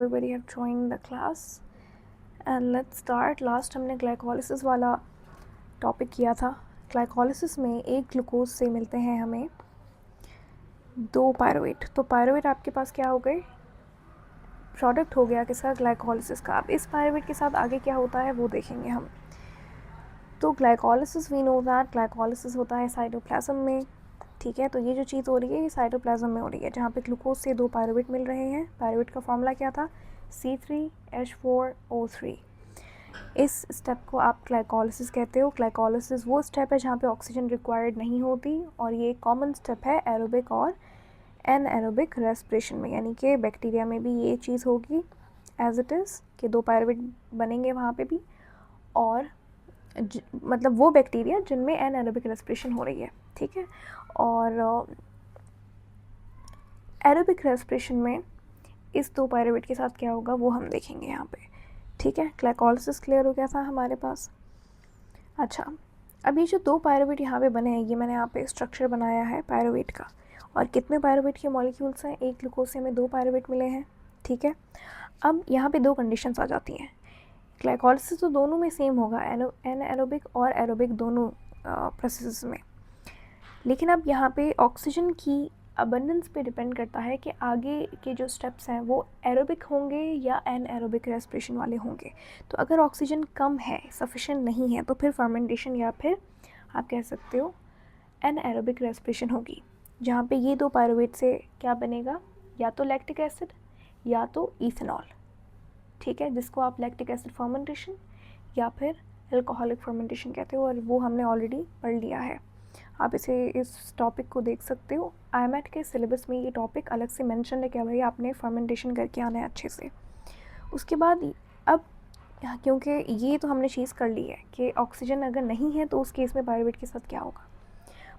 everybody have joined the class and let's start. Last हमने glycolysis वाला topic किया था. ग्लाइकोलिसिस में एक ग्लूकोज से मिलते हैं हमें 2 पायरुवेट. तो पायरुवेट आपके पास क्या हो गए, प्रोडक्ट हो गया किसका, ग्लाइकोलिसिस का. अब इस पायरुवेट के साथ आगे क्या होता है वो देखेंगे हम. तो glycolysis we know that glycolysis होता है साइटोप्लाज्म में. ठीक है, तो ये जो चीज़ हो रही है ये साइटोप्लाज्म में हो रही है, जहाँ पे ग्लूकोज से 2 पायरुवेट मिल रहे हैं. पायरुवेट का फॉर्मूला क्या था, C3H4O3. इस स्टेप को आप ग्लाइकोलिसिस कहते हो. ग्लाइकोलिसिस वो स्टेप है जहाँ पे ऑक्सीजन रिक्वायर्ड नहीं होती और ये कॉमन स्टेप है एरोबिक और एनएरोबिक रेस्पिरेशन में. यानी कि बैक्टीरिया में भी ये चीज़ होगी एज इट इज़ कि 2 पायरुवेट बनेंगे वहाँ पे भी, और मतलब वो बैक्टीरिया जिनमें एनएरोबिक रेस्पिरेशन हो रही है. ठीक है, और एरोबिक रेस्पिरेशन में इस 2 पायरुवेट के साथ क्या होगा वो हम देखेंगे यहाँ पे. ठीक है, ग्लाइकोलिसिस क्लियर हो गया था हमारे पास. अच्छा, अब ये जो 2 पायरुवेट यहाँ पे बने हैं, ये मैंने यहाँ पे स्ट्रक्चर बनाया है पायरुवेट का. और कितने पायरुवेट के मॉलिक्यूल्स हैं, एक ग्लूकोज से हमें 2 पायरुवेट मिले हैं. ठीक है, अब यहाँ पे 2 कंडीशंस आ जाती हैं. ग्लाइकोलिसिस तो दोनों में सेम होगा, एनाएरोबिक और एरोबिक दोनों प्रोसेसेस में. लेकिन अब यहाँ पे ऑक्सीजन की अबंडेंस पे डिपेंड करता है कि आगे के जो स्टेप्स हैं वो एरोबिक होंगे या एनएरोबिक रेस्पिरेशन वाले होंगे. तो अगर ऑक्सीजन कम है, सफिशिएंट नहीं है, तो फिर फर्मेंटेशन या फिर आप कह सकते हो एनएरोबिक रेस्पिरेशन होगी, जहाँ पे ये 2 पायरुवेट से क्या बनेगा, या तो लैक्टिक एसिड या तो इथेनॉल. ठीक है, जिसको आप लैक्टिक एसिड फर्मेंटेशन या फिर अल्कोहलिक फर्मेंटेशन कहते हो, और वो हमने ऑलरेडी पढ़ लिया है. आप इस टॉपिक को देख सकते हो. IMAT के सिलेबस में ये टॉपिक अलग से मेंशन है कि भाई आपने फर्मेंटेशन करके आना है अच्छे से. उसके बाद अब क्योंकि ये तो हमने चीज़ कर ली है कि ऑक्सीजन अगर नहीं है तो उस केस में पायरुवेट के साथ क्या होगा.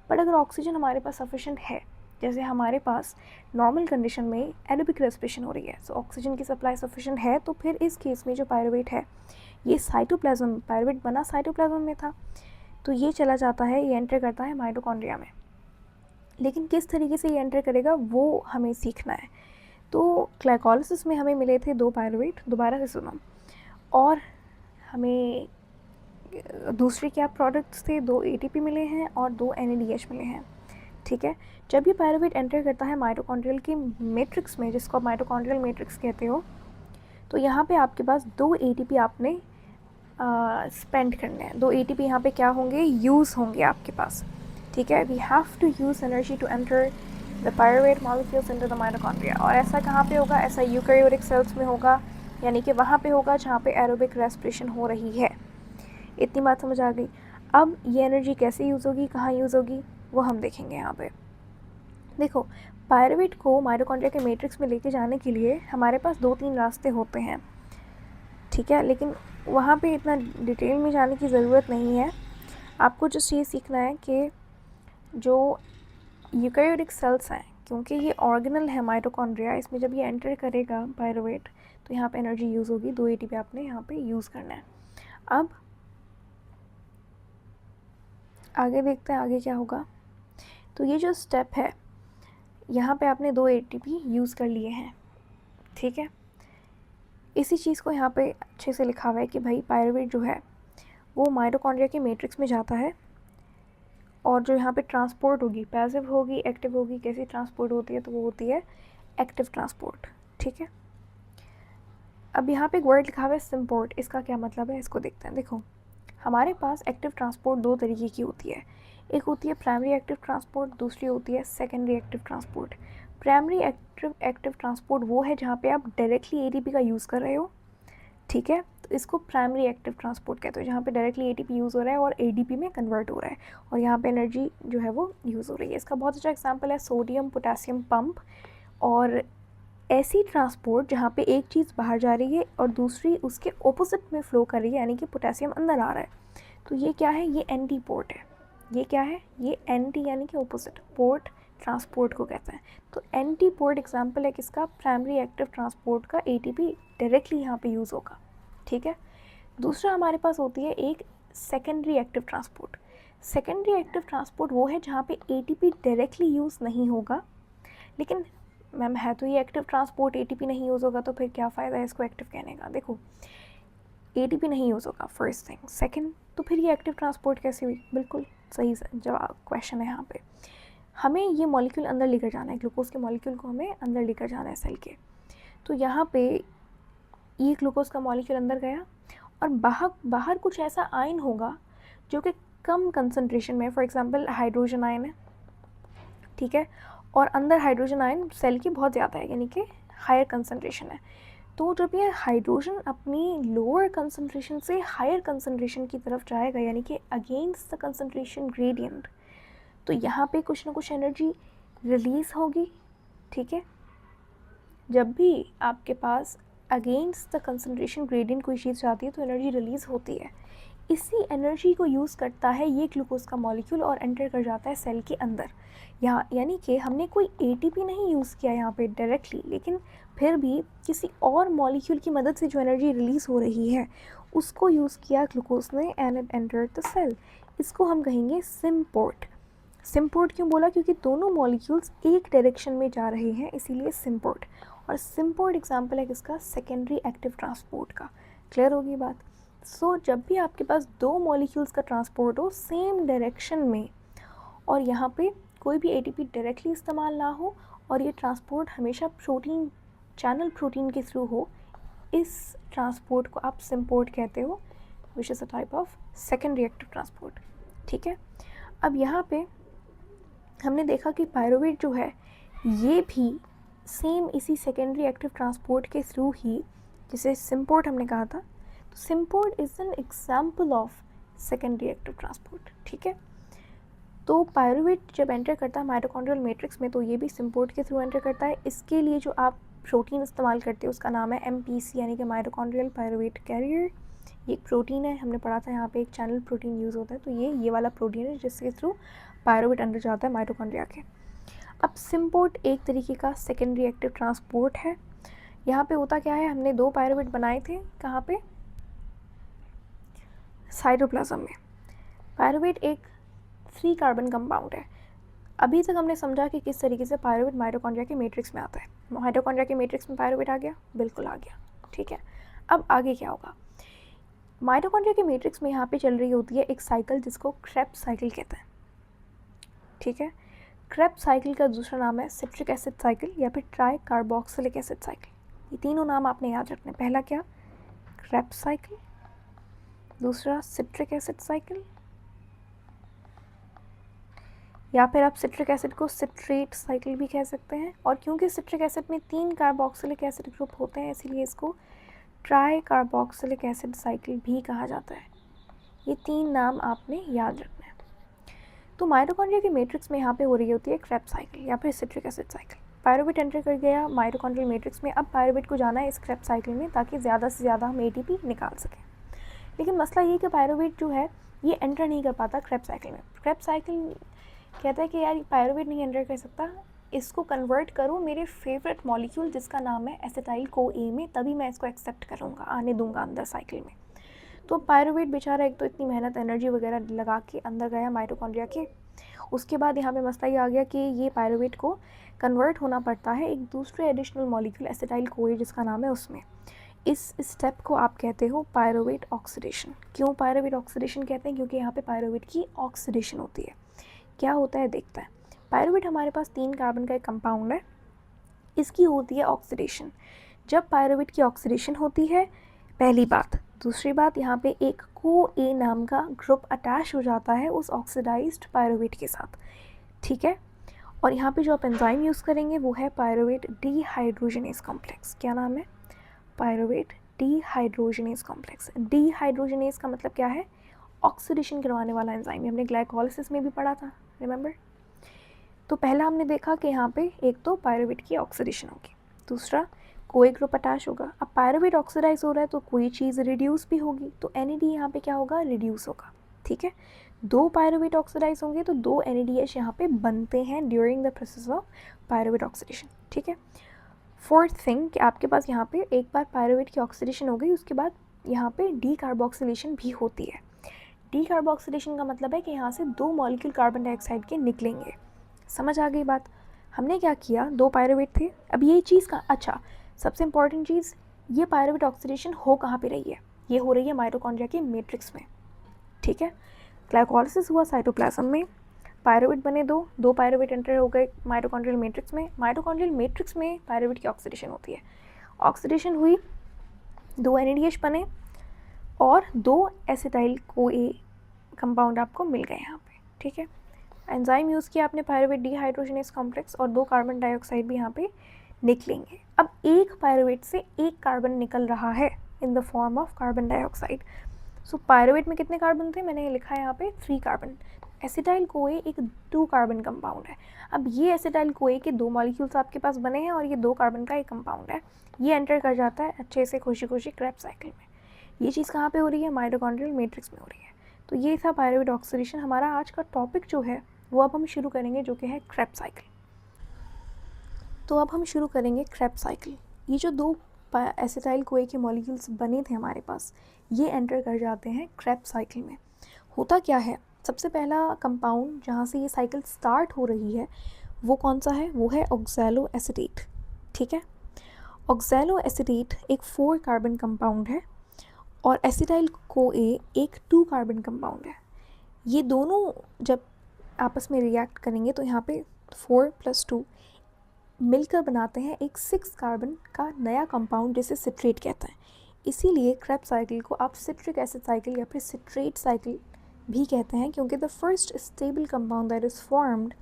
बट अगर ऑक्सीजन हमारे पास सफिशेंट है, जैसे हमारे पास नॉर्मल कंडीशन में एरोबिक रेस्पिरेशन हो रही है, सो ऑक्सीजन की सप्लाई सफिशेंट है, तो फिर इस केस में जो पायरुवेट है ये साइटोप्लाज्म, पायरुवेट बना साइटोप्लाज्म में था, तो ये चला जाता है, ये एंटर करता है माइटोकॉन्ड्रिया में. लेकिन किस तरीके से ये एंटर करेगा वो हमें सीखना है. तो ग्लाइकोलिसिस में हमें मिले थे 2 पायरुवेट, दोबारा से सुनो, और हमें दूसरे क्या प्रोडक्ट्स थे, 2 ATP मिले हैं और 2 NADH मिले हैं. ठीक है, जब ये पायरुवेट एंटर करता है माइटोकॉन्ड्रियल की मैट्रिक्स में, जिसको आप माइटोकॉन्ड्रियल मैट्रिक्स कहते हो, तो यहाँ पे आपके पास 2 ATP आपने स्पेंड करने हैं. 2 ATP यहाँ पे क्या होंगे, यूज़ होंगे आपके पास. ठीक है, we have to use energy to enter the pyruvate molecules into the mitochondria. और ऐसा कहाँ पे होगा, ऐसा यूकैरियोटिक सेल्स में होगा, यानी कि वहाँ पे होगा जहाँ पे एरोबिक रेस्पिरेशन हो रही है. इतनी बात समझ आ गई. अब ये एनर्जी कैसे यूज़ होगी, कहाँ यूज़ होगी, वो हम देखेंगे यहाँ पे. देखो, पायरुवेट को माइटोकॉन्ड्रिया के मैट्रिक्स में लेके जाने के लिए हमारे पास 2-3 रास्ते होते हैं. ठीक है, लेकिन वहाँ पे इतना डिटेल में जाने की ज़रूरत नहीं है. आपको जस्ट ये सीखना है कि जो यूकैरियोटिक सेल्स हैं, क्योंकि ये ऑर्गेनल है माइटोकॉन्ड्रिया, इसमें जब ये एंटर करेगा पायरुवेट तो यहाँ पे एनर्जी यूज़ होगी. 2 ATP आपने यहाँ पे यूज़ करना है. अब आगे देखते हैं आगे क्या होगा. तो ये जो स्टेप है, यहाँ पे आपने 2 ATP यूज़ कर लिए हैं. ठीक है, इसी चीज़ को यहाँ पे अच्छे से लिखा हुआ है कि भाई पायरुवेट जो है वो माइटोकॉन्ड्रिया के मैट्रिक्स में जाता है, और जो यहाँ पे ट्रांसपोर्ट होगी, पैसिव होगी, एक्टिव होगी. कैसी ट्रांसपोर्ट होती है, तो वो होती है एक्टिव ट्रांसपोर्ट. ठीक है, अब यहाँ पे एक वर्ड लिखा हुआ है सिम्पोर्ट. इसका क्या मतलब है, इसको देखते हैं. देखो, हमारे पास एक्टिव ट्रांसपोर्ट 2 तरीके की होती है. एक होती है प्राइमरी एक्टिव ट्रांसपोर्ट, दूसरी होती है secondary active transport. Primary active transport वो है जहाँ पे आप डायरेक्टली ATP का यूज़ कर रहे हो. ठीक है, तो इसको प्राइमरी एक्टिव ट्रांसपोर्ट कहते हो, जहाँ पे डायरेक्टली ATP यूज़ हो रहा है और ADP में कन्वर्ट हो रहा है, और यहाँ पे एनर्जी जो है वो यूज़ हो रही है. इसका बहुत अच्छा एग्जांपल है सोडियम पोटेशियम पंप. और ऐसी ट्रांसपोर्ट जहाँ पे एक चीज़ बाहर जा रही है और दूसरी उसके ऑपोजिट में फ़्लो कर रही है, यानी कि पोटेशियम अंदर आ रहा है, तो ये क्या है, ये एंटी पोर्ट है. ये क्या है, ये एंटी यानी कि ऑपोजिट, पोर्ट ट्रांसपोर्ट को कहते हैं. तो एंटी पोर्ट एग्जांपल है किसका, प्राइमरी एक्टिव ट्रांसपोर्ट का. ATP डायरेक्टली यहाँ पे यूज़ होगा. ठीक है, दूसरा हमारे पास होती है एक secondary active transport. Secondary active transport वो है जहाँ पे ATP डायरेक्टली यूज़ नहीं होगा, लेकिन मैम है तो ये एक्टिव ट्रांसपोर्ट, एटीपी नहीं यूज़ होगा तो फिर क्या फ़ायदा है इसको एक्टिव कहने का। देखो एटीपी नहीं यूज़ होगा फर्स्ट थिंग, सेकंड तो फिर ये एक्टिव ट्रांसपोर्ट कैसे हुई? बिल्कुल सही जवाब क्वेश्चन है यहाँ पे। हमें ये मॉलिक्यूल अंदर लेकर जाना है, ग्लूकोज के मॉलिक्यूल को हमें अंदर लेकर जाना है सेल के। तो यहाँ पे ये ग्लूकोज का मॉलिक्यूल अंदर गया और बाहर कुछ ऐसा आयन होगा जो कि कम कंसनट्रेशन में, फॉर एग्जांपल हाइड्रोजन आयन है, ठीक है, और अंदर हाइड्रोजन आयन सेल की बहुत ज़्यादा है, यानी कि हायर कंसनट्रेशन है। तो जब ये हाइड्रोजन अपनी लोअर कंसनट्रेशन से हायर कंसनट्रेशन की तरफ जाएगा, यानी कि अगेंस्ट द कंसनट्रेशन ग्रेडियंट, तो यहाँ पे कुछ ना कुछ एनर्जी रिलीज़ होगी, ठीक है। जब भी आपके पास अगेंस्ट द कंसनट्रेशन ग्रेडियंट कोई चीज़ जाती है तो एनर्जी रिलीज़ होती है। इसी एनर्जी को यूज़ करता है ये ग्लूकोज का मॉलिक्यूल और एंटर कर जाता है सेल के अंदर। यहाँ यानी कि हमने कोई एटीपी नहीं यूज़ किया यहाँ पे डायरेक्टली, लेकिन फिर भी किसी और मॉलिक्यूल की मदद से जो एनर्जी रिलीज़ हो रही है उसको यूज़ किया ग्लूकोज ने and it entered the cell. इसको हम कहेंगे सिम्पोर्ट। सिम्पोर्ट क्यों बोला? क्योंकि दोनों मॉलिक्यूल्स एक डायरेक्शन में जा रहे हैं, इसीलिए सिम्पोर्ट। और सिम्पोर्ट एग्जाम्पल है किसका? सेकेंडरी एक्टिव ट्रांसपोर्ट का। क्लियर होगी बात? सो जब भी आपके पास दो मॉलिक्यूल्स का ट्रांसपोर्ट हो सेम डायरेक्शन में और यहाँ पे कोई भी एटीपी डायरेक्टली इस्तेमाल ना हो और ये ट्रांसपोर्ट हमेशा प्रोटीन चैनल प्रोटीन के थ्रू हो, इस ट्रांसपोर्ट को आप सिम्पोर्ट कहते हो, which is a type of secondary active transport. ठीक है, अब यहाँ पे हमने देखा कि पायरुवेट जो है ये भी सेम इसी सेकेंडरी एक्टिव ट्रांसपोर्ट के थ्रू ही, जिसे सिम्पोर्ट हमने कहा था, तो symport is an example of secondary active transport. ठीक है, तो पायरुवेट जब एंटर करता है माइटोकॉन्ड्रियल मैट्रिक्स में तो ये भी सिम्पोर्ट के थ्रू एंटर करता है। इसके लिए जो आप प्रोटीन इस्तेमाल करते हो उसका नाम है MPC, यानी कि माइटोकॉन्ड्रियल पायरुवेट कैरियर। ये एक प्रोटीन है, हमने पढ़ा था यहाँ पे एक चैनल प्रोटीन यूज़ होता है, तो ये वाला प्रोटीन है जिसके थ्रू पायरुवेट अंदर जाता है माइटोकॉन्ड्रिया के। अब सिम्पोर्ट एक तरीके का सेकेंडरी एक्टिव ट्रांसपोर्ट है। यहाँ पे होता क्या है, हमने दो पायरुवेट बनाए थे, कहाँ पे? साइटोप्लाज्म में। पायरुवेट एक 3 कार्बन कंपाउंड है। अभी तक हमने समझा कि किस तरीके से पायरुवेट माइटोकॉन्ड्रिया के मैट्रिक्स में आता है। माइटोकॉन्ड्रिया के मैट्रिक्स में पायरुवेट आ गया, बिल्कुल आ गया। ठीक है, अब आगे क्या होगा? माइटोकॉन्ड्रिया के मैट्रिक्स में यहाँ पे चल रही होती है एक साइकिल जिसको क्रेब्स साइकिल कहते हैं। ठीक है, क्रेब्स साइकिल का दूसरा नाम है सिट्रिक एसिड साइकिल या फिर ट्राई कार्बोक्सिलिक एसिड साइकिल। ये तीनों नाम आपने याद रखने। पहला क्या? क्रेब्स साइकिल, दूसरा सिट्रिक एसिड साइकिल, या फिर आप सिट्रिक एसिड को सिट्रेट साइकिल भी कह सकते हैं। और क्योंकि सिट्रिक एसिड में 3 कार्बोक्सिलिक एसिड ग्रुप होते हैं इसीलिए इसको ट्राई कार्बोक्सिलिक एसिड साइकिल भी कहा जाता है। ये 3 नाम आपने याद रखना है। तो माइटोकॉन्ड्रिया के मैट्रिक्स में यहाँ पे हो रही होती है क्रेब्स साइकिल या फिर citric acid cycle. Pyruvate enter कर गया माइटोकॉन्ड्रियल मैट्रिक्स में। अब पायरुवेट को जाना है इस क्रेब्स साइकिल में ताकि ज़्यादा से ज़्यादा हम एटीपी निकाल सकें। लेकिन मसला ये कि पायरुवेट जो है ये एंटर नहीं कर पाता क्रेब्स साइकिल में। क्रेब्स साइकिल कहता है कि यार पायरुवेट नहीं एंटर कर सकता, इसको कन्वर्ट करो मेरे फेवरेट मॉलिक्यूल जिसका नाम है एसिटाइल CoA में, तभी मैं इसको एक्सेप्ट करूँगा, आने दूंगा अंदर साइकिल में। तो पायरुवेट बेचारा एक तो इतनी मेहनत एनर्जी वगैरह लगा के अंदर गया माइटोकॉन्ड्रिया के। उसके बाद यहाँ पे मसला ये आ गया कि ये पायरुवेट को कन्वर्ट होना पड़ता है एक दूसरे एडिशनल मॉलिक्यूल एसिटाइल CoA जिसका नाम है उसमें। इस स्टेप को आप कहते हो पायरुवेट ऑक्सीडेशन। क्यों पायरुवेट ऑक्सीडेशन कहते हैं? क्योंकि यहाँ पे पायरुवेट की ऑक्सीडेशन होती है। क्या होता है देखता है। पायरुवेट हमारे पास 3 कार्बन का एक कंपाउंड है, इसकी होती है ऑक्सीडेशन। जब पायरुवेट की ऑक्सीडेशन होती है, पहली बात, दूसरी बात यहाँ पे एक CoA नाम का ग्रुप अटैच हो जाता है उस ऑक्सीडाइज्ड पायरुवेट के साथ। ठीक है, और यहाँ पे जो आप एंजाइम यूज़ करेंगे वो है पायरुवेट डीहाइड्रोजनेज कॉम्प्लेक्स। क्या नाम है? Pyruvate dehydrogenase complex. डीहाइड्रोजनेज का मतलब क्या है? ऑक्सीडेशन करवाने वाला एंजाइम। हमने ग्लाइकोलाइसिस में भी पढ़ा था, रिमेंबर? तो पहला हमने देखा कि यहाँ पे एक तो पायरुवेट की ऑक्सीडेशन होगी, दूसरा कोई ग्रुप अटैच होगा। अब पायरुवेट ऑक्सीडाइज हो रहा है तो कोई चीज़ रिड्यूस भी होगी, तो NAD यहाँ पे क्या होगा? रिड्यूस होगा। ठीक है, 2 पायरुवेट ऑक्सीडाइज होंगे तो 2 NADH यहाँ पे बनते हैं during the process of pyruvate oxidation. ठीक है, फोर्थ थिंग कि आपके पास यहाँ पे एक बार पायरुवेट की ऑक्सीडेशन हो गई, उसके बाद यहाँ पे डीकार्बोक्सिलेशन भी होती है। डीकार्बोक्सिलेशन का मतलब है कि यहाँ से 2 मॉलिक्यूल कार्बन डाइऑक्साइड के निकलेंगे। समझ आ गई बात? हमने क्या किया, 2 पायरुवेट थे। अब ये चीज़ का अच्छा सबसे इम्पॉर्टेंट चीज़, ये पायरुवेट ऑक्सीडेशन हो कहाँ पे रही है, ये हो रही है माइटोकॉन्ड्रिया के मैट्रिक्स में, ठीक है। ग्लाइकोलाइसिस हुआ साइटोप्लाज्म में, पायरुवेट बने दो पायरुवेट एंटर हो गए माइटोकॉन्ड्रियल मैट्रिक्स में। माइटोकॉन्ड्रियल मैट्रिक्स में पायरुवेट की ऑक्सीडेशन होती है, ऑक्सीडेशन हुई, 2 NADH बने और 2 एसिटाइल CoA कंपाउंड आपको मिल गए यहाँ पे, ठीक है। एंजाइम यूज़ किया आपने पायरुवेट डिहाइड्रोजनेस कॉम्प्लेक्स और 2 कार्बन डाइऑक्साइड भी यहाँ पे निकलेंगे। अब एक पायरुवेट से एक कार्बन निकल रहा है in the form of carbon dioxide. So pyruvate में कितने कार्बन थे, मैंने लिखा है यहाँ पे 3 कार्बन। एसिटाइल CoA एक 2 कार्बन कंपाउंड है। अब ये एसिटाइल CoA के 2 मॉलिक्यूल्स आपके पास बने हैं और ये 2 कार्बन का एक कंपाउंड है, ये एंटर कर जाता है अच्छे से खुशी खुशी क्रेब्स साइकिल में। ये चीज़ कहाँ पे हो रही है, माइटोकॉन्ड्रियल मैट्रिक्स में हो रही है। तो ये था पायरुवेट ऑक्सीडेशन। हमारा आज का टॉपिक जो है वो अब हम शुरू करेंगे, जो कि है क्रेब्स साइकिल। तो अब हम शुरू करेंगे क्रेब्स साइकिल। ये जो 2 एसिटाइल CoA के मॉलिक्यूल्स बने थे हमारे पास, ये एंटर कर जाते हैं क्रेब्स साइकिल में। होता क्या है, सबसे पहला कंपाउंड जहाँ से ये साइकिल स्टार्ट हो रही है वो कौन सा है, वो है ऑक्सैलो एसीटेट, ठीक है। ऑक्सैलो एसीटेट एक 4 कार्बन कंपाउंड है और एसिटाइल CoA एक 2 कार्बन कंपाउंड है। ये दोनों जब आपस में रिएक्ट करेंगे तो यहाँ पे 4 + 2 मिलकर बनाते हैं एक 6 कार्बन का नया कंपाउंड जिसे सिट्रेट कहते हैं। इसीलिए क्रेब्स साइकिल को आप सिट्रिक एसिड साइकिल या फिर सिट्रेट साइकिल भी कहते हैं, क्योंकि the first stable compound that is formed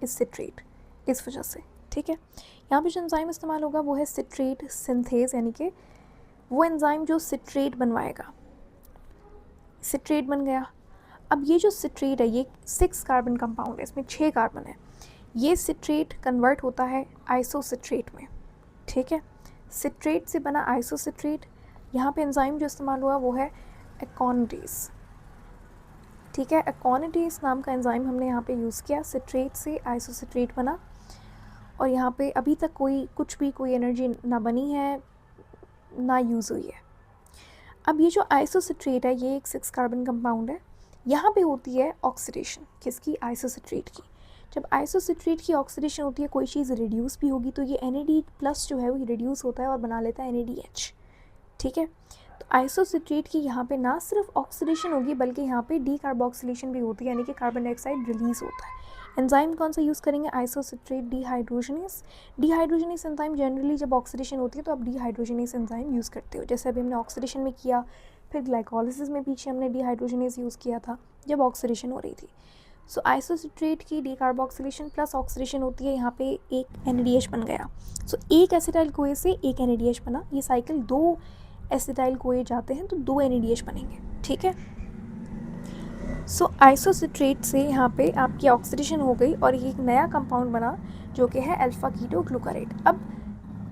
is citrate, इस वजह से, ठीक है। यहाँ पे जो एंजाइम इस्तेमाल होगा वो है सिट्रेट सिंथेज, यानी कि वो एंजाइम जो सिट्रेट बनवाएगा। सिट्रेट बन गया। अब ये जो सिट्रेट है ये 6 कार्बन कंपाउंड है, इसमें 6 कार्बन है। ये सिट्रेट कन्वर्ट होता है आइसोसिट्रेट में, ठीक है। सिट्रेट से बना आइसोसिट्रेट, यहाँ पे एंजाइम जो इस्तेमाल हुआ वो है एकोनिडेज, ठीक है। एकोनिडेज नाम का एंजाइम हमने यहाँ पे यूज़ किया, सिट्रेट से आइसोसिट्रेट बना और यहाँ पे अभी तक कोई एनर्जी ना बनी है ना यूज़ हुई है। अब ये जो आइसोसिट्रेट है ये एक 6 कार्बन कंपाउंड है, यहाँ पे होती है ऑक्सीडेशन किसकी, आइसोसिट्रेट की। जब आइसोसिट्रेट की ऑक्सीडेशन होती है कोई चीज़ रिड्यूस भी होगी तो ये NAD+ जो है वो रिड्यूस होता है और बना लेता है NADH, ठीक है। तो आइसोसिट्रेट की यहाँ पे ना सिर्फ ऑक्सीडेशन होगी बल्कि यहाँ पे डीकार्बोक्सिलेशन भी होती है, यानी कि कार्बन डाइऑक्साइड रिलीज़ होता है। एंजाइम कौन सा यूज़ करेंगे, isocitrate dehydrogenase. Dehydrogenase enzyme generally जब ऑक्सीडेशन होती है तो आप डिहाइड्रोजनेस एंजाइम यूज़ करते हो, जैसे अभी हमने ऑक्सीडेशन में किया, फिर ग्लाइकोलाइसिस में पीछे हमने डिहाइड्रोजनेस यूज़ किया था जब ऑक्सीडेशन हो रही थी। सो आइसोसिट्रेट की डीकार्बोक्सिलेशन प्लस ऑक्सीडेशन होती है, यहाँ पे एक NADH बन गया। सो एक एसिटाइल CoA से एक NADH बना, ये साइकिल 2 एसिटाइल CoA जाते हैं तो 2 NADH बनेंगे, ठीक है। सो आइसोसिट्रेट से यहाँ पे आपकी ऑक्सीडेशन हो गई और ये एक नया कंपाउंड बना जो कि है अल्फा कीटो ग्लूकारेट। अब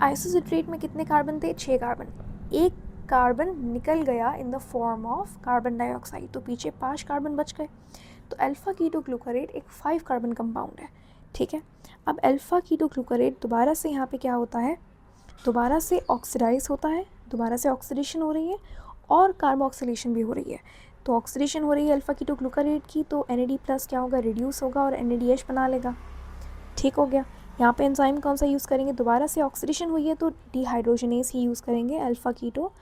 आइसोसिट्रेट में कितने कार्बन थे, 6 कार्बन, एक कार्बन निकल गया in the form of carbon dioxide, तो पीछे 5 कार्बन बच गए। तो अल्फा कीटो ग्लूकारेट एक 5 कार्बन कंपाउंड है, ठीक है। अब अल्फा कीटो ग्लूकारेट दोबारा से यहाँ पे क्या होता है, दोबारा से ऑक्सीडाइज होता है, दोबारा से ऑक्सीडेशन हो रही है और कार्बोक्सिलेशन भी हो रही है। तो ऑक्सीडेशन हो रही है अल्फा कीटो ग्लूकारेट की, तो NAD+ क्या होगा, रिड्यूस होगा और NADH बना लेगा, ठीक हो गया। यहाँ पे एंजाइम कौन सा यूज़ करेंगे, दोबारा से ऑक्सीडेशन हुई है तो डिहाइड्रोजनेस ही यूज़ करेंगे, अल्फा कीटो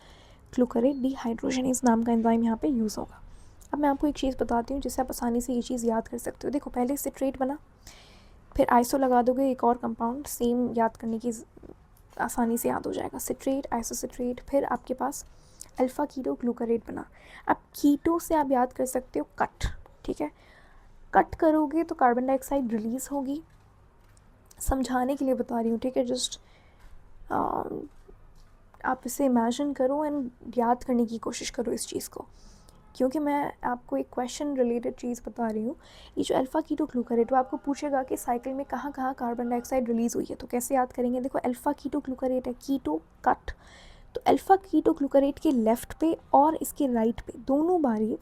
ग्लूकारेट डिहाइड्रोजनेस नाम का एंजाइम यहाँ पे यूज़ होगा। अब मैं आपको एक चीज़ बताती हूँ जिससे आप आसानी से ये चीज़ याद कर सकते हो। देखो पहले सिट्रेट बना, फिर आइसो लगा दोगे, एक और कंपाउंड सेम याद करने की आसानी से याद हो जाएगा, सिट्रेट आइसोसिट्रेट, फिर आपके पास अल्फा कीटो ग्लूकारेट बना। अब कीटो से आप याद कर सकते हो कट, ठीक है। कट करोगे तो कार्बन डाइऑक्साइड रिलीज़ होगी, समझाने के लिए बता रही हूँ, ठीक है। जस्ट आप इसे इमेजिन करो एंड याद करने की कोशिश करो इस चीज़ को, क्योंकि मैं आपको एक क्वेश्चन रिलेटेड चीज़ बता रही हूँ। ये जो अल्फा कीटो ग्लूकारेट वो आपको पूछेगा कि साइकिल में कहाँ कहाँ कार्बन डाइऑक्साइड रिलीज़ हुई है, तो कैसे याद करेंगे। देखो अल्फा कीटो ग्लूकारेट है, कीटो कट, तो अल्फा कीटो ग्लूकारेट के लेफ़्ट पे और इसके राइट पे दोनों बारी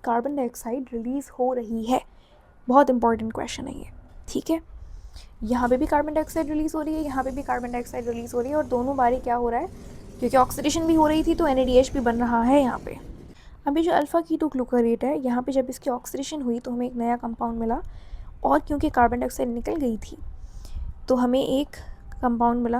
कार्बन डाइऑक्साइड रिलीज़ हो रही है। बहुत इंपॉर्टेंट क्वेश्चन है ये, ठीक है। यहाँ पे भी कार्बन डाइऑक्साइड रिलीज़ हो रही है, यहाँ पे भी कार्बन डाइऑक्साइड रिलीज़ हो रही है और दोनों बारी क्या हो रहा है, क्योंकि ऑक्सीडेशन भी हो रही थी तो NADH भी बन रहा है यहाँ पे। अभी जो अल्फा कीटो ग्लूकारेट है यहाँ पे जब इसकी ऑक्सीडेशन हुई तो हमें एक नया कंपाउंड मिला और क्योंकि कार्बन डाइऑक्साइड निकल गई थी तो हमें एक कंपाउंड मिला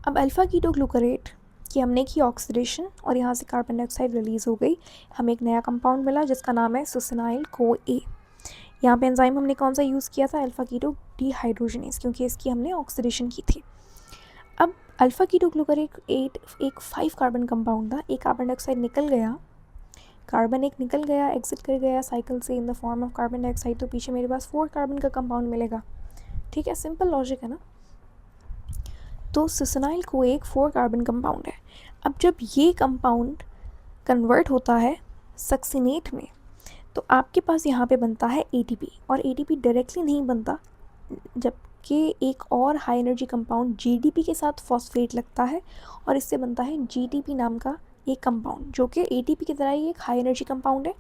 अब अल्फ़ा कीटोग्लूकरेट की हमने की ऑक्सीडेशन और यहाँ से कार्बन डाइऑक्साइड रिलीज़ हो गई, हमें एक नया कंपाउंड मिला जिसका नाम है सुसनाइल CoA। यहाँ पे एंजाइम हमने कौन सा यूज़ किया था, अल्फ़ा कीटो डिहाइड्रोजनेस, क्योंकि इसकी हमने ऑक्सीडेशन की थी। अब अल्फ़ा कीटोग्लूकरेट एक 5 कार्बन कंपाउंड था, एक कार्बन डाइऑक्साइड निकल गया, कार्बन एक निकल गया, एग्जिट कर गया साइकिल से in the form of carbon dioxide, तो पीछे मेरे पास 4 कार्बन का कंपाउंड मिलेगा। ठीक है, सिंपल लॉजिक है ना। तो सुसनाइल को एक 4 कार्बन कंपाउंड है। अब जब ये कंपाउंड कन्वर्ट होता है सक्सिनेट में तो आपके पास यहाँ पे बनता है ATP, और ATP डायरेक्टली नहीं बनता, जबकि एक और हाई एनर्जी कंपाउंड GDP के साथ फॉस्फेट लगता है और इससे बनता है GTP नाम का एक कंपाउंड, जो कि ATP की तरह ही एक हाई एनर्जी कंपाउंड है।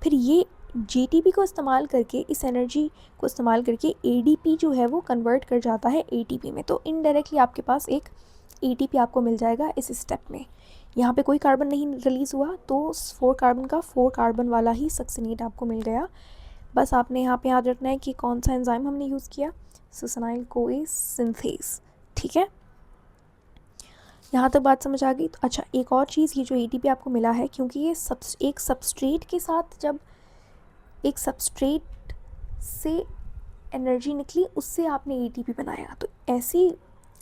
फिर ये GTP को इस्तेमाल करके, इस एनर्जी को इस्तेमाल करके ADP जो है वो कन्वर्ट कर जाता है ATP में, तो इनडायरेक्टली आपके पास एक ATP आपको मिल जाएगा इस स्टेप में। यहाँ पे कोई कार्बन नहीं रिलीज़ हुआ, तो 4 कार्बन का 4 कार्बन वाला ही सक्सिनेट आपको मिल गया। बस आपने यहाँ पे याद रखना है कि कौन सा एंजाइम हमने यूज़ किया, सुसनाइल CoA सिंथेस। ठीक है, यहाँ तक बात समझ आ गई। तो अच्छा, एक और चीज़, ये जो ATP आपको मिला है, क्योंकि ये एक सबस्ट्रेट के साथ, जब एक सबस्ट्रेट से एनर्जी निकली उससे आपने ATP बनाया, तो ऐसी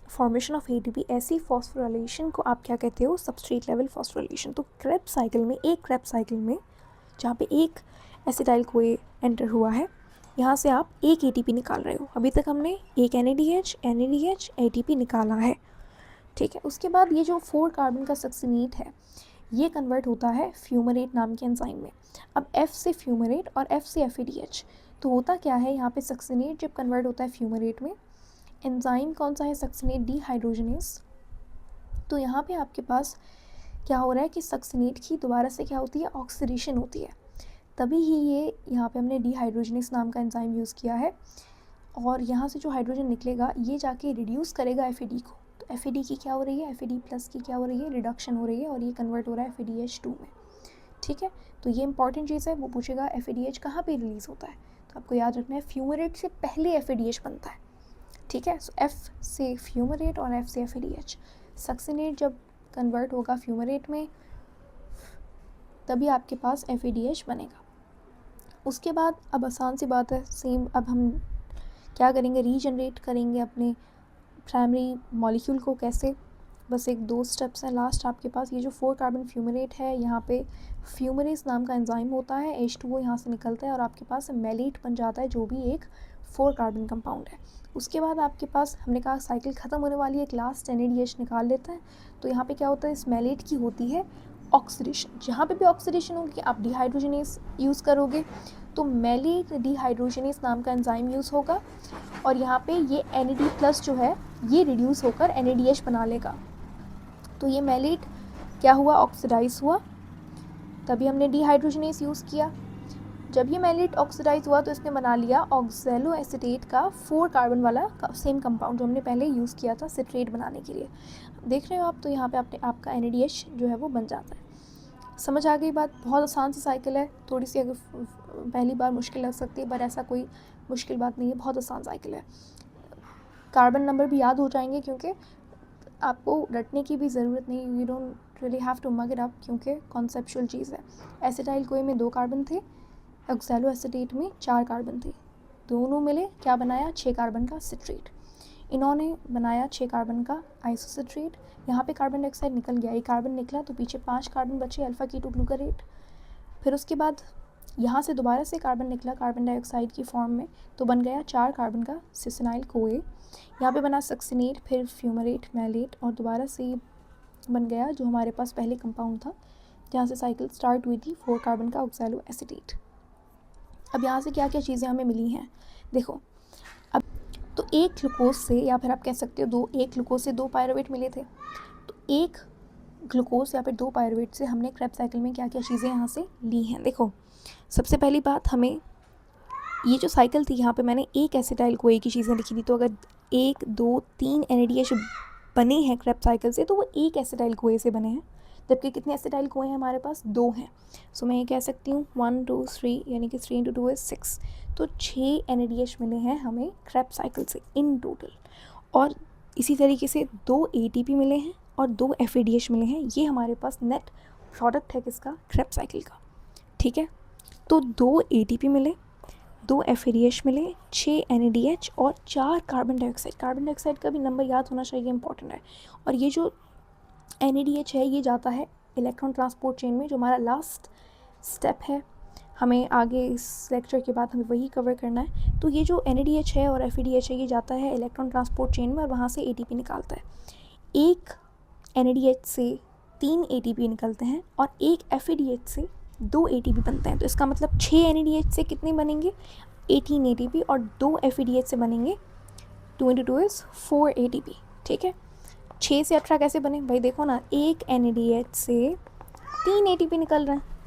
फॉर्मेशन ऑफ ATP, ऐसी फॉस्फोराइलेशन को आप क्या कहते हो, सबस्ट्रेट लेवल फॉस्फोराइलेशन। तो क्रेब्स साइकिल में, एक क्रेब्स साइकिल में जहाँ पे एक एसिटाइल CoA एंटर हुआ है, यहाँ से आप एक ATP निकाल रहे हो। अभी तक हमने एक NADH ATP निकाला है। ठीक है, उसके बाद ये जो 4 कार्बन का सक्सिनेट है ये कन्वर्ट होता है फ्यूमरेट नाम के एंजाइम में। अब F से फ्यूमरेट और F से FADH, तो होता क्या है यहाँ पे, सक्सिनेट जब कन्वर्ट होता है फ्यूमरेट में, एंजाइम कौन सा है, सक्सिनेट डिहाइड्रोजनेस। तो यहाँ पे आपके पास क्या हो रहा है कि सक्सिनेट की दोबारा से क्या होती है, ऑक्सीडेशन होती है, तभी ही ये यहाँ पे हमने डिहाइड्रोजनेस नाम का एंजाइम यूज़ किया है। और यहाँ से जो हाइड्रोजन निकलेगा ये जाके रिड्यूस करेगा FAD को, तो FAD की क्या हो रही है, FAD प्लस की क्या हो रही है, रिडक्शन हो रही है, और ये कन्वर्ट हो रहा है FADH2 में। ठीक है, तो ये इंपॉर्टेंट चीज़ है, वो पूछेगा FADH कहाँ पे रिलीज़ होता है, तो आपको याद रखना है फ्यूमरेट से पहले FADH बनता है। ठीक है, सो F से फ्यूमरेट और F से FADH। सक्सिनेट जब कन्वर्ट होगा फ्यूमरेट में तभी आपके पास FADH बनेगा। उसके बाद अब आसान सी बात है, सेम अब हम क्या करेंगे, रीजनरेट करेंगे अपने प्राइमरी मॉलिक्यूल को। कैसे, बस एक 2 स्टेप्स हैं लास्ट आपके पास। ये जो 4 कार्बन फ्यूमरेट है, यहाँ पे फ्यूमरेस नाम का एंजाइम होता है, H2O यहाँ से निकलता है और आपके पास मेलेट बन जाता है, जो भी एक 4 कार्बन कंपाउंड है। उसके बाद आपके पास, हमने कहा साइकिल ख़त्म होने वाली है, लास्ट NADH निकाल लेते हैं, तो यहाँ पे क्या होता है, इस मेलेट की होती है ऑक्सीडेशन। जहाँ पे भी ऑक्सीडेशन होगी आप डिहाइड्रोजनेस यूज़ करोगे, तो मेलेट डिहाइड्रोजनेस नाम का एंजाइम यूज़ होगा, और यहाँ पे ये NAD+ जो है ये रिड्यूस होकर NADH बना लेगा। तो ये मेलेट क्या हुआ, ऑक्सीडाइज हुआ, तभी हमने डिहाइड्रोजनेस यूज़ किया। जब ये मेलेट ऑक्सीडाइज हुआ तो इसने बना लिया ऑक्सैलो एसीटेट का 4 कार्बन वाला सेम कंपाउंड जो हमने पहले यूज़ किया था सिट्रेट बनाने के लिए। देख रहे हो आप, तो यहाँ पे आपका NADH जो है वो बन जाता है। समझ आ गई बात, बहुत आसान सी साइकिल है, थोड़ी सी अगर पहली बार मुश्किल लग सकती है, पर ऐसा कोई मुश्किल बात नहीं है, बहुत आसान साइकिल है। कार्बन नंबर भी याद हो जाएंगे, क्योंकि आपको रटने की भी ज़रूरत नहीं, you don't really have to mug it up, क्योंकि कॉन्सेप्चुअल चीज़ है। एसिटाइल CoA में 2 कार्बन थे, ऑक्सैलो एसीटेट में 4 कार्बन थे, दोनों मिले क्या बनाया, 6 कार्बन का सिट्रेट। इन्होंने बनाया 6 कार्बन का आइसोसिट्रेट। यहाँ पे कार्बन डाइऑक्साइड निकल गया, एक कार्बन निकला तो पीछे 5 कार्बन बचे, अल्फ़ा कीटोग्लूकरेट। फिर उसके बाद यहाँ से दोबारा से कार्बन निकला कार्बन डाइऑक्साइड की फॉर्म में, तो बन गया 4 कार्बन का सुसनाइल CoA। यहाँ पे बना सक्सिनेट, फिर फ्यूमरेट, मेलेट, और दोबारा से बन गया जो हमारे पास पहले कंपाउंड था, जहाँ से साइकिल स्टार्ट हुई थी, 4 कार्बन का ऑक्सैलो एसीटेट। अब यहाँ से क्या क्या चीज़ें हमें मिली हैं, देखो। अब तो एक ग्लूकोज से, या फिर आप कह सकते हो एक ग्लूकोज से 2 पायरुवेट मिले थे, तो एक ग्लूकोज या फिर 2 पायरुवेट से हमने क्रेब्स साइकिल में क्या क्या चीज़ें यहाँ से ली हैं। देखो, सबसे पहली बात, हमें ये जो साइकिल थी, यहाँ पे मैंने एक एसिटाइल CoA की चीज़ें लिखी थी, तो अगर 1 2 3 NADH बने हैं क्रेब्स साइकिल से, तो वो एक एसिटाइल CoA से बने हैं, जबकि कितने एसिटाइल को हैं हमारे पास, 2 हैं। सो मैं ये कह सकती हूँ 1 2 3 यानी कि 3 × 2 = 6। तो 6 NADH मिले हैं हमें क्रेब्स साइकिल से इन टोटल। और इसी तरीके से 2 ATP मिले हैं और 2 FADH मिले हैं। ये हमारे पास नेट प्रोडक्ट है किसका, क्रेब्स साइकिल का। ठीक है, तो 2 ATP मिले, 2 FADH मिले, 6 NADH और 4 कार्बन डाइऑक्साइड। कार्बन डाइऑक्साइड का भी नंबर याद होना चाहिए, इंपॉर्टेंट है। और ये जो NADH है ये जाता है इलेक्ट्रॉन ट्रांसपोर्ट चेन में, जो हमारा लास्ट स्टेप है। हमें आगे इस लेक्चर के बाद हमें वही कवर करना है। तो ये जो NADH है और FADH है ये जाता है इलेक्ट्रॉन ट्रांसपोर्ट चेन में और वहाँ से ATP निकालता है। एक NADH से 3 ATP निकलते हैं और एक FADH से 2 ATP बनते हैं। तो इसका मतलब 6 NADH से कितने बनेंगे, 18 ATP और 2 FADH से बनेंगे 2 × 2 = 4 ATP। ठीक है, 6 से 18 कैसे बने भाई, देखो ना, एक NADH से 3 ATP निकल रहे हैं।